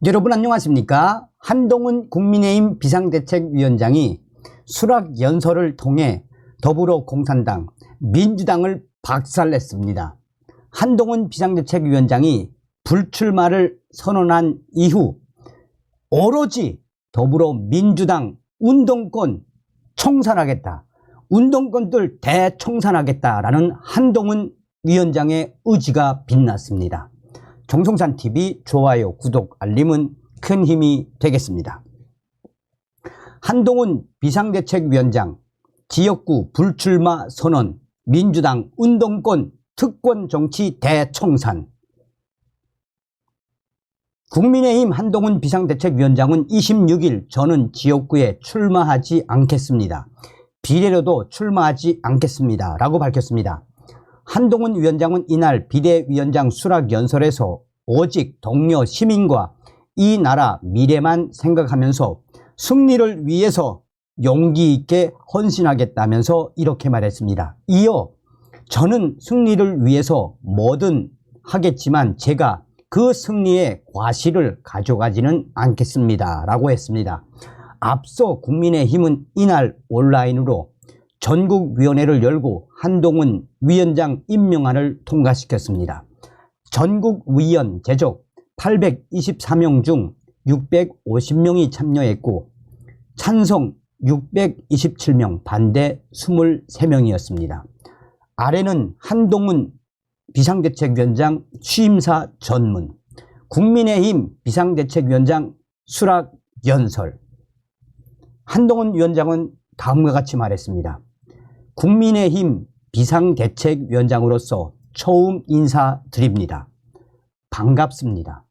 여러분 안녕하십니까? 한동훈 국민의힘 비상대책위원장이 수락연설을 통해 더불어공산당, 민주당을 박살냈습니다. 한동훈 비상대책위원장이 불출마를 선언한 이후 오로지 더불어민주당 운동권 청산하겠다, 운동권들 대청산하겠다라는 한동훈 위원장의 의지가 빛났습니다. 정성산TV 좋아요, 구독, 알림은 큰 힘이 되겠습니다. 한동훈 비상대책위원장 지역구 불출마 선언, 민주당 운동권 특권 정치 대청산. 국민의힘 한동훈 비상대책위원장은 26일 저는 지역구에 출마하지 않겠습니다. 비례로도 출마하지 않겠습니다 라고 밝혔습니다. 한동훈 위원장은 이날 비대위원장 수락연설에서 오직 동료 시민과 이 나라 미래만 생각하면서 승리를 위해서 용기 있게 헌신하겠다면서 이렇게 말했습니다. 이어 저는 승리를 위해서 뭐든 하겠지만 제가 그 승리의 과실을 가져가지는 않겠습니다 라고 했습니다. 앞서 국민의힘은 이날 온라인으로 전국위원회를 열고 한동훈 위원장 임명안을 통과시켰습니다. 전국위원 제적 824명 중 650명이 참여했고 찬성 627명, 반대 23명이었습니다. 아래는 한동훈 비상대책위원장 취임사 전문, 국민의힘 비상대책위원장 수락연설. 한동훈 위원장은 다음과 같이 말했습니다. 국민의힘 비상대책위원장으로서 처음 인사드립니다. 반갑습니다.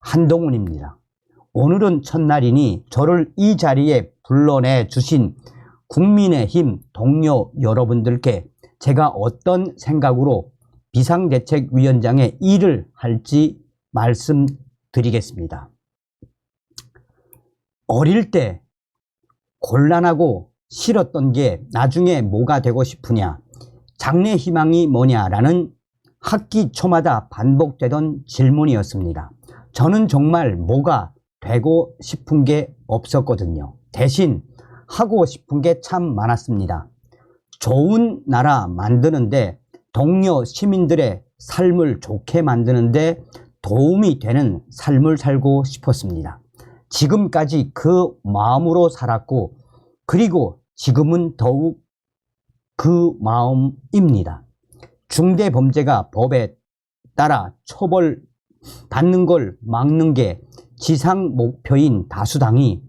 한동훈입니다. 오늘은 첫날이니 저를 이 자리에 불러내 주신 국민의힘 동료 여러분들께 제가 어떤 생각으로 비상대책위원장의 일을 할지 말씀드리겠습니다. 어릴 때 곤란하고 싫었던 게 나중에 뭐가 되고 싶으냐, 장래 희망이 뭐냐라는 학기 초마다 반복되던 질문이었습니다. 저는 정말 뭐가 되고 싶은 게 없었거든요. 대신 하고 싶은 게 참 많았습니다. 좋은 나라 만드는데, 동료 시민들의 삶을 좋게 만드는데 도움이 되는 삶을 살고 싶었습니다. 지금까지 그 마음으로 살았고, 그리고 지금은 더욱 그 마음입니다. 중대범죄가 법에 따라 처벌받는 걸 막는 게 지상 목표인 다수당이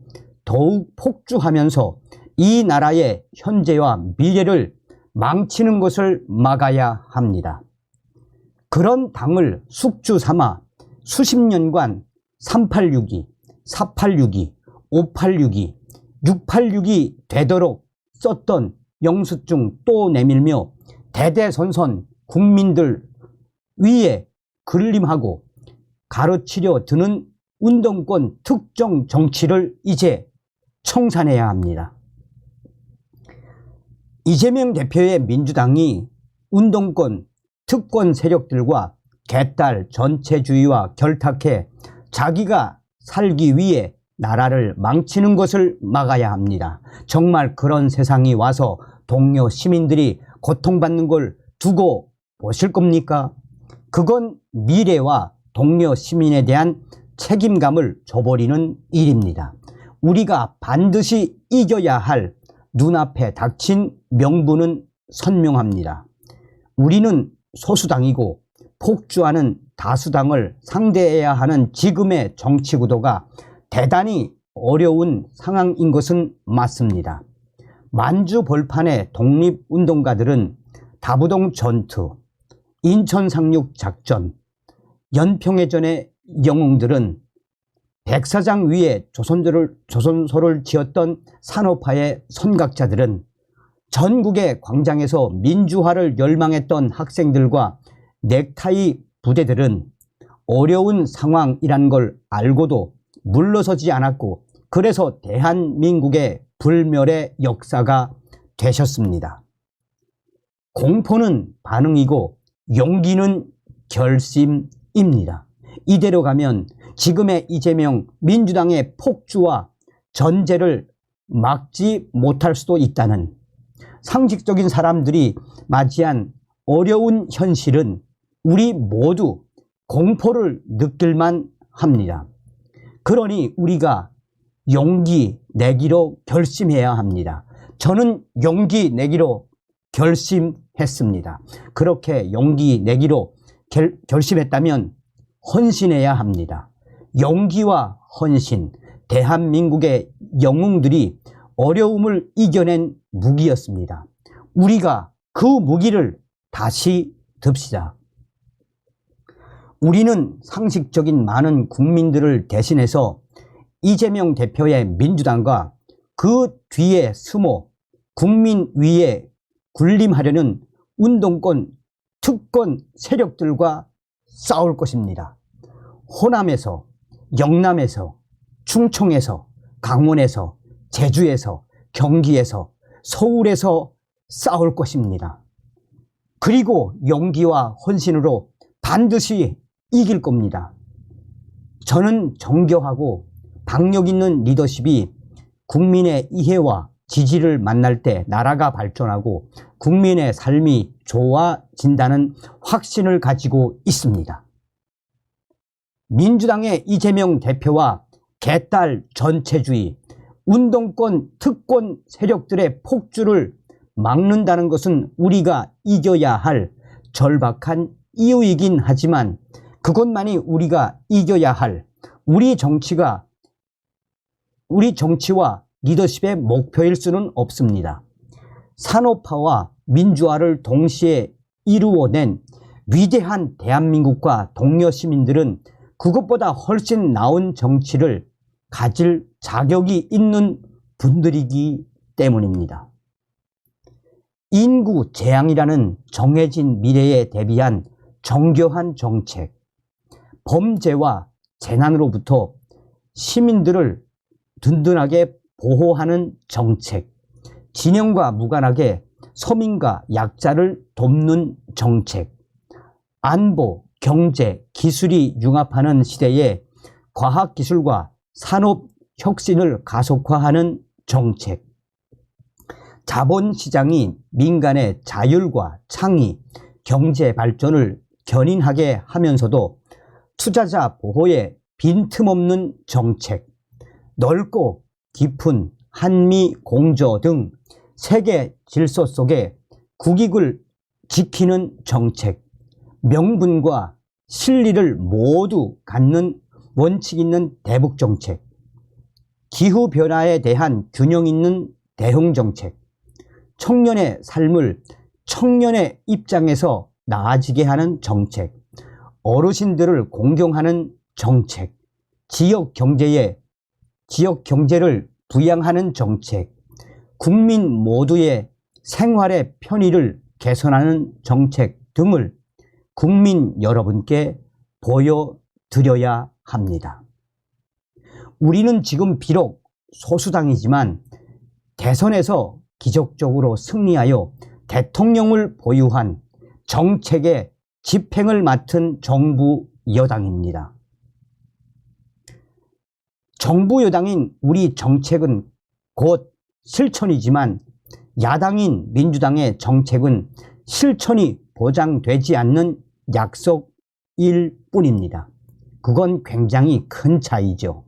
더욱 폭주하면서 이 나라의 현재와 미래를 망치는 것을 막아야 합니다. 그런 당을 숙주 삼아 수십 년간 3862, 4862, 5862, 686이 되도록 썼던 영수증 또 내밀며 대대손손 국민들 위에 군림하고 가르치려 드는 운동권 특정 정치를 이제 청산해야 합니다. 이재명 대표의 민주당이 운동권 특권 세력들과 개딸 전체주의와 결탁해 자기가 살기 위해 나라를 망치는 것을 막아야 합니다. 정말 그런 세상이 와서 동료 시민들이 고통받는 걸 두고 보실 겁니까? 그건 미래와 동료 시민에 대한 책임감을 저버리는 일입니다. 우리가 반드시 이겨야 할 눈앞에 닥친 명분은 선명합니다. 우리는 소수당이고 폭주하는 다수당을 상대해야 하는 지금의 정치 구도가 대단히 어려운 상황인 것은 맞습니다. 만주 벌판의 독립운동가들은 다부동 전투, 인천 상륙 작전, 연평해전의 영웅들은 백사장 위에 조선소를 지었던 산업화의 선각자들은 전국의 광장에서 민주화를 열망했던 학생들과 넥타이 부대들은 어려운 상황이란 걸 알고도 물러서지 않았고, 그래서 대한민국의 불멸의 역사가 되셨습니다. 공포는 반응이고 용기는 결심입니다. 이대로 가면 지금의 이재명 민주당의 폭주와 전제를 막지 못할 수도 있다는 상식적인 사람들이 맞이한 어려운 현실은 우리 모두 공포를 느낄만 합니다. 그러니 우리가 용기 내기로 결심해야 합니다. 저는 용기 내기로 결심했습니다. 그렇게 용기 내기로 결심했다면 헌신해야 합니다. 용기와 헌신, 대한민국의 영웅들이 어려움을 이겨낸 무기였습니다. 우리가 그 무기를 다시 듭시다. 우리는 상식적인 많은 국민들을 대신해서 이재명 대표의 민주당과 그 뒤에 숨어 국민 위에 군림하려는 운동권, 특권 세력들과 싸울 것입니다. 호남에서, 영남에서, 충청에서, 강원에서, 제주에서, 경기에서, 서울에서 싸울 것입니다. 그리고 용기와 헌신으로 반드시 이길 겁니다. 저는 정교하고 박력 있는 리더십이 국민의 이해와 지지를 만날 때 나라가 발전하고 국민의 삶이 좋아진다는 확신을 가지고 있습니다. 민주당의 이재명 대표와 개딸 전체주의, 운동권, 특권 세력들의 폭주를 막는다는 것은 우리가 이겨야 할 절박한 이유이긴 하지만 그것만이 우리가 이겨야 할 우리 정치와 리더십의 목표일 수는 없습니다. 산업화와 민주화를 동시에 이루어낸 위대한 대한민국과 동료 시민들은 그것보다 훨씬 나은 정치를 가질 자격이 있는 분들이기 때문입니다. 인구 재앙이라는 정해진 미래에 대비한 정교한 정책, 범죄와 재난으로부터 시민들을 든든하게 보호하는 정책, 진영과 무관하게 서민과 약자를 돕는 정책, 안보, 경제, 기술이 융합하는 시대에 과학기술과 산업혁신을 가속화하는 정책, 자본시장이 민간의 자율과 창의, 경제 발전을 견인하게 하면서도 투자자 보호에 빈틈없는 정책, 넓고 깊은 한미 공조 등 세계 질서 속에 국익을 지키는 정책, 명분과 실리를 모두 갖는 원칙 있는 대북 정책, 기후변화에 대한 균형 있는 대응 정책, 청년의 삶을 청년의 입장에서 나아지게 하는 정책, 어르신들을 공경하는 정책, 지역 경제를 부양하는 정책, 국민 모두의 생활의 편의를 개선하는 정책 등을 국민 여러분께 보여드려야 합니다. 우리는 지금 비록 소수당이지만 대선에서 기적적으로 승리하여 대통령을 보유한 정책의 집행을 맡은 정부 여당입니다. 정부 여당인 우리 정책은 곧 실천이지만 야당인 민주당의 정책은 실천이 보장되지 않는 약속일 뿐입니다. 그건 굉장히 큰 차이죠.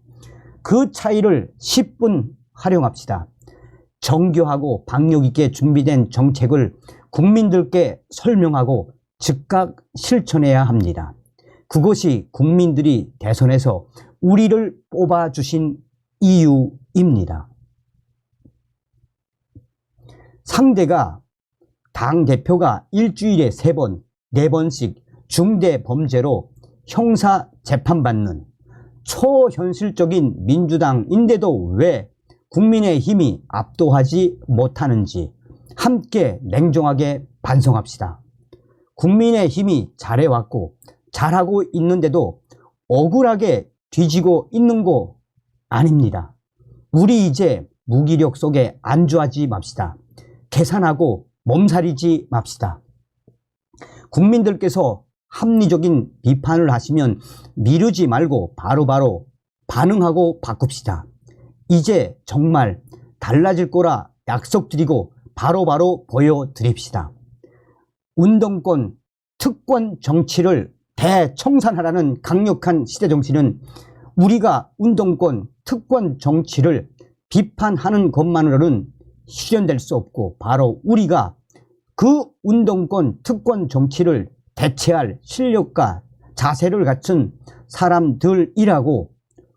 그 차이를 10분 활용합시다. 정교하고 박력 있게 준비된 정책을 국민들께 설명하고 즉각 실천해야 합니다. 그것이 국민들이 대선에서 우리를 뽑아주신 이유입니다. 상대가 당대표가 일주일에 3번, 4번씩 중대 범죄로 형사 재판받는 초현실적인 민주당인데도 왜 국민의힘이 압도하지 못하는지 함께 냉정하게 반성합시다. 국민의힘이 잘해왔고 잘하고 있는데도 억울하게 뒤지고 있는 거 아닙니다. 우리 이제 무기력 속에 안주하지 맙시다. 계산하고 몸살이지 맙시다. 국민들께서 합리적인 비판을 하시면 미루지 말고 바로바로 반응하고 바꿉시다. 이제 정말 달라질 거라 약속드리고 바로바로 보여드립시다. 운동권, 특권 정치를 대청산하라는 강력한 시대정신은 우리가 운동권, 특권 정치를 비판하는 것만으로는 실현될 수 없고, 바로 우리가 그 운동권, 특권 정치를 대체할 실력과 자세를 갖춘 사람들이라고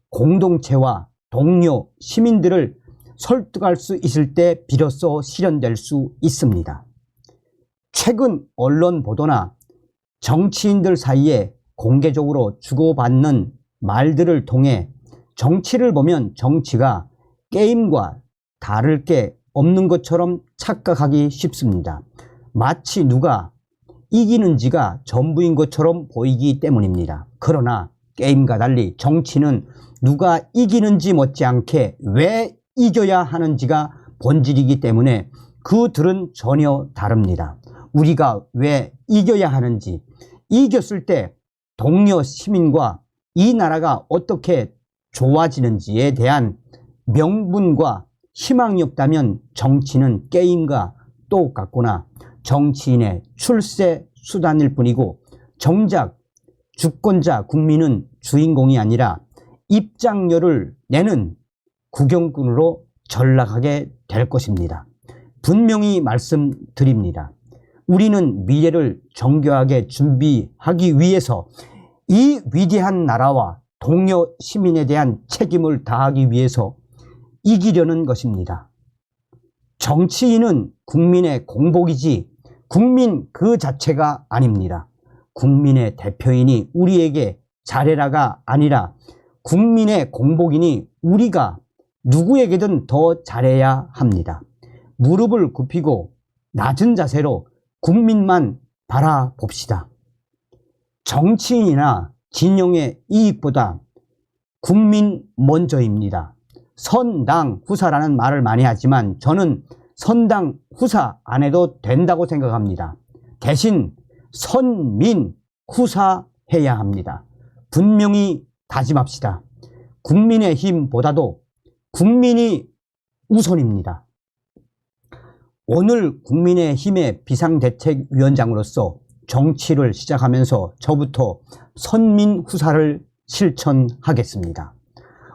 공동체와 동료, 시민들을 설득할 수 있을 때 비로소 실현될 수 있습니다. 최근 언론 보도나 정치인들 사이에 공개적으로 주고받는 말들을 통해 정치를 보면 정치가 게임과 다를 게 없는 것처럼 착각하기 쉽습니다. 마치 누가 이기는지가 전부인 것처럼 보이기 때문입니다. 그러나 게임과 달리 정치는 누가 이기는지 못지않게 왜 이겨야 하는지가 본질이기 때문에 그 들은 전혀 다릅니다. 우리가 왜 이겨야 하는지, 이겼을 때 동료 시민과 이 나라가 어떻게 좋아지는지에 대한 명분과 희망이 없다면 정치는 게임과 똑같구나, 정치인의 출세 수단일 뿐이고, 정작 주권자 국민은 주인공이 아니라 입장료를 내는 구경꾼으로 전락하게 될 것입니다. 분명히 말씀드립니다. 우리는 미래를 정교하게 준비하기 위해서 이 위대한 나라와 동료 시민에 대한 책임을 다하기 위해서 이기려는 것입니다. 정치인은 국민의 공복이지 국민 그 자체가 아닙니다. 국민의 대표인이 우리에게 잘해라가 아니라 국민의 공복이니 우리가 누구에게든 더 잘해야 합니다. 무릎을 굽히고 낮은 자세로 국민만 바라봅시다. 정치인이나 진영의 이익보다 국민 먼저입니다. 선당 후사라는 말을 많이 하지만 저는 선당 후사 안 해도 된다고 생각합니다. 대신 선민 후사해야 합니다. 분명히 다짐합시다. 국민의힘보다도 국민이 우선입니다. 오늘 국민의힘의 비상대책위원장으로서 정치를 시작하면서 저부터 선민 후사를 실천하겠습니다.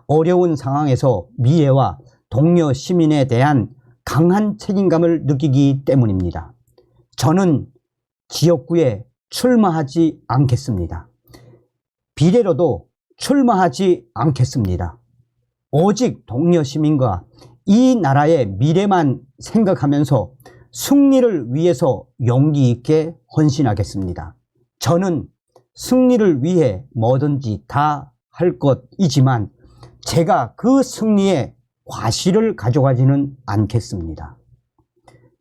어려운 상황에서 미래와 동료 시민에 대한 강한 책임감을 느끼기 때문입니다. 저는 지역구에 출마하지 않겠습니다. 비례로도 출마하지 않겠습니다. 오직 동료 시민과 이 나라의 미래만 생각하면서 승리를 위해서 용기 있게 헌신하겠습니다. 저는 승리를 위해 뭐든지 다 할 것이지만 제가 그 승리에 과실을 가져가지는 않겠습니다.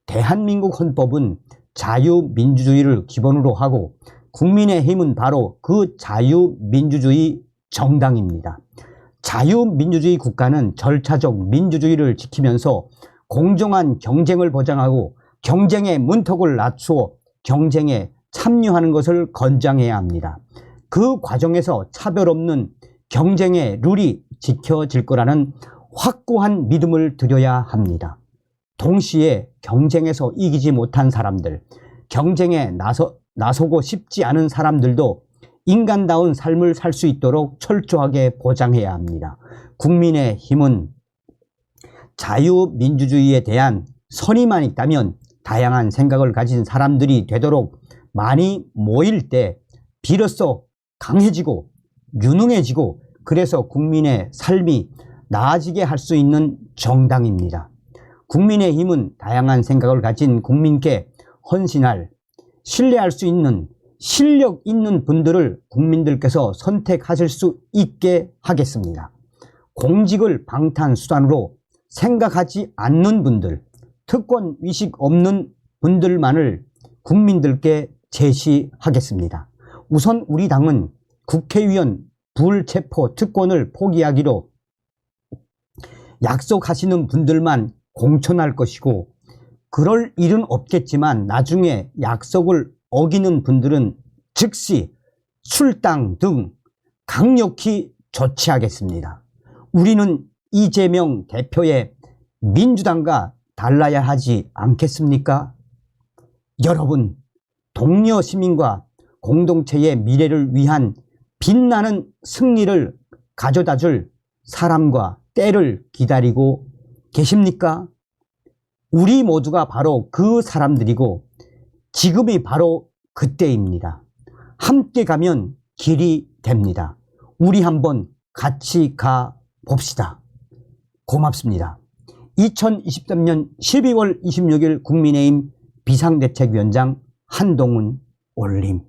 대한민국 헌법은 자유민주주의를 기본으로 하고 국민의힘은 바로 그 자유민주주의 정당입니다. 자유민주주의 국가는 절차적 민주주의를 지키면서 공정한 경쟁을 보장하고 경쟁의 문턱을 낮추어 경쟁에 참여하는 것을 권장해야 합니다. 그 과정에서 차별 없는 경쟁의 룰이 지켜질 거라는 확고한 믿음을 드려야 합니다. 동시에 경쟁에서 이기지 못한 사람들, 경쟁에 나서고 싶지 않은 사람들도 인간다운 삶을 살 수 있도록 철저하게 보장해야 합니다. 국민의힘은 자유민주주의에 대한 선의만 있다면 다양한 생각을 가진 사람들이 되도록 많이 모일 때 비로소 강해지고 유능해지고 그래서 국민의 삶이 나아지게 할 수 있는 정당입니다. 국민의힘은 다양한 생각을 가진 국민께 헌신할, 신뢰할 수 있는 실력 있는 분들을 국민들께서 선택하실 수 있게 하겠습니다. 공직을 방탄수단으로 생각하지 않는 분들, 특권 의식 없는 분들만을 국민들께 제시하겠습니다. 우선 우리 당은 국회의원 불체포 특권을 포기하기로 약속하시는 분들만 공천할 것이고, 그럴 일은 없겠지만 나중에 약속을 어기는 분들은 즉시 출당 등 강력히 조치하겠습니다. 우리는 이재명 대표의 민주당과 달라야 하지 않겠습니까? 여러분, 동료 시민과 공동체의 미래를 위한 빛나는 승리를 가져다줄 사람과 때를 기다리고 계십니까? 우리 모두가 바로 그 사람들이고 지금이 바로 그때입니다. 함께 가면 길이 됩니다. 우리 한번 같이 가 봅시다. 고맙습니다. 2023년 12월 26일 국민의힘 비상대책위원장 한동훈 올림.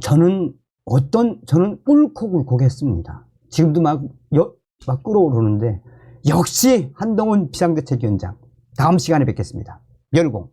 저는 꿀꺽꿀꺽 했습니다. 지금도 막 끌어오르는데 역시 한동훈 비상대책위원장. 다음 시간에 뵙겠습니다. 열공.